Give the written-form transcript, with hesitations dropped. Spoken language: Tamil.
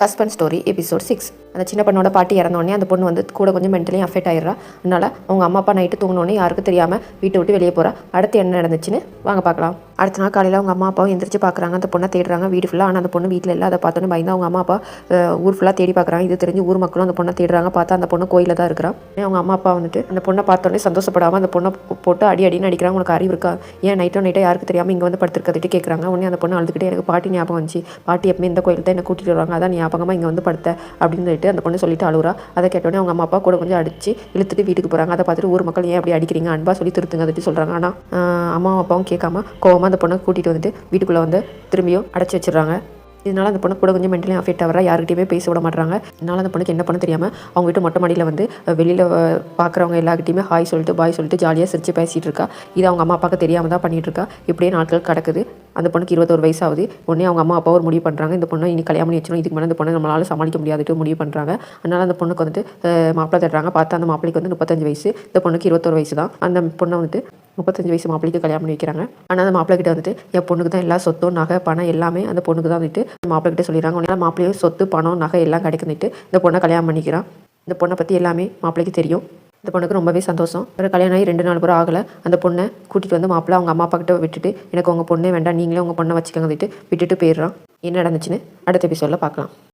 Suspense story episode 6. அந்த சின்ன பொண்ணோட பாட்டி இறந்தோடனே அந்த பொண்ணு வந்து கூட கொஞ்சம் மென்டலி அஃபெக்ட் ஆயிடுறா. அதனால் அவங்க அம்மா அப்பா நைட்டு தூங்கினோடனே யாருக்கும் தெரியாமல் வீட்டை விட்டு வெளியே போகிறா. அடுத்து என்ன நடந்துச்சுன்னு வாங்க பார்க்கலாம். அடுத்த நாள் காலையில் அவங்க அம்மா அப்பாவும் எந்திரிச்சு பார்க்குறாங்க. அந்த பொண்ணை தேடுறாங்க வீடு ஃபுல்லாக. ஆனால் அந்த பொண்ணு வீட்டில் இல்லை. அதை பார்த்தோன்னே பயந்து அவங்க அம்மா அப்பா ஊர் ஃபுல்லாக தேடி பார்க்குறாங்க. இது தெரிஞ்சு ஊர் மக்களும் அந்த பொண்ணை தேடுறாங்க. பார்த்தா அந்த பொண்ணு கோயிலில் தான் இருக்கிறான். அவங்க அம்மா அப்பா வந்துட்டு அந்த பொண்ணை பார்த்தோன்னே சந்தோஷப்படாமல் அந்த பொண்ணை போட்டு அடின்னு அடிக்கிறாங்க. உங்களுக்கு அறிவு இருக்கா? ஏன் நைட்டோ யாருக்கு தெரியாமல் இங்கே வந்து படுத்துருக்கதுட்டு கேட்குறாங்க. உடனே அந்த பொண்ணு அழுதுகிட்டே எனக்கு பாட்டி ஞாபகம் வந்துச்சு. பாட்டி எப்பவுமே இந்த கோயில் தான் என்னை கூட்டிகிட்டு வருவாங்க. அதான் ஞாபகமாக இங்கே வந்து படுத்த அப்படின்னு சொல்லிட்டு அந்த பொண்ணு சொல்லிட்டு அழுகுறா. அதை கேட்டோடனே அவங்க அம்மா அப்பா கூட கொஞ்சம் அடிச்சு இழுத்துட்டு வீட்டுக்கு போகிறாங்க. அதை பார்த்துட்டு ஊர் மக்கள் ஏன் அப்படி அடிக்கிறீங்க, அன்பா சொல்லி திருத்துங்க அதுட்டு சொல்கிறாங்க. ஆனால் அம்மா அப்பாவும் கேட்காம கோவமாக அந்த பொண்ணை கூட்டிகிட்டு வந்துட்டு வீட்டுக்குள்ளே வந்து திரும்பியும் அடைச்சி வச்சிடறாங்க. இதனால் அந்த பொண்ணு கூட கொஞ்சம் மென்டலி அஃபெக்ட் ஆகிறா. யாருக்கிட்டையுமே பேச விட மாட்டாங்க. இதனால் அந்த பொண்ணுக்கு என்ன பண்ண தெரியாமல் அவங்க வீட்டு மொட்டை மாடியில் வந்து வெளியில் பார்க்குறவங்க எல்லாருக்கிட்டையுமே ஹாய் சொல்லிட்டு பாய் சொல்லிட்டு ஜாலியாக சிரித்து பேசிகிட்டு இருக்கா. இது அவங்க அம்மா அப்பாவுக்கு தெரியாமல் தான் பண்ணிகிட்டு இருக்கா. இப்படியே நாட்கள் கிடக்குது. அந்த பொண்ணுக்கு 21 வயசு ஆகுது. உடனே அவங்க அம்மா அப்பா ஒரு முடிவு பண்ணுறாங்க. இந்த பொண்ணை இனி கல்யாணம் பண்ணி வச்சிடும். இதுக்கு மேலே இந்த பொண்ணை நம்மளால் சமாளிக்க முடியாதுட்டு முடிவு பண்ணுறாங்க. அதனால் அந்த பொண்ணுக்கு வந்துட்டு மாப்பிள்ளை தட்டுறாங்க. பார்த்தா அந்த மாப்பிள்ளைக்கு வந்து 35 வயசு. இந்த பொண்ணுக்கு 21 வயசு தான். அந்த பொண்ணை வந்துட்டு 35 வயசு மாப்பிள்ளைக்கு கல்யாணம் பண்ணி வைக்கிறாங்க. ஆனால் அந்த மாப்பிள்ளை கிட்ட வந்துட்டு என் பொண்ணுக்கு தான் எல்லா சொத்தும் நகை பணம் எல்லாமே அந்த பொண்ணுக்கு தான் வந்துட்டு மாப்பிள்ளை கிட்ட சொல்லிடுறாங்க. உடனே மாப்பிள்ளையும் சொத்து பணம் நகை எல்லாம் கிடைக்குன்னுட்டு இந்த பொண்ணை கல்யாணம் பண்ணிக்கிறான். இந்த பொண்ணை பற்றி எல்லாமே மாப்பிள்ளைக்கு தெரியும். இந்த பொண்ணுக்கு ரொம்பவே சந்தோஷம். ஒரு கல்யாணம் ஆகி 2 நாள் கூட ஆகலை. அந்த பொண்ணை கூட்டிகிட்டு வந்து மாப்பிள்ளை அவங்க அம்மா அப்பா கிட்ட விட்டுட்டு எனக்கு உங்கள் பொண்ணே வேண்டாம், நீங்களே உங்கள் பொண்ணை வச்சுக்கோங்க விட்டுட்டு போயிடுறான். என்ன நடந்துச்சுன்னு அடுத்த எபிசோடில் பார்க்கலாம்.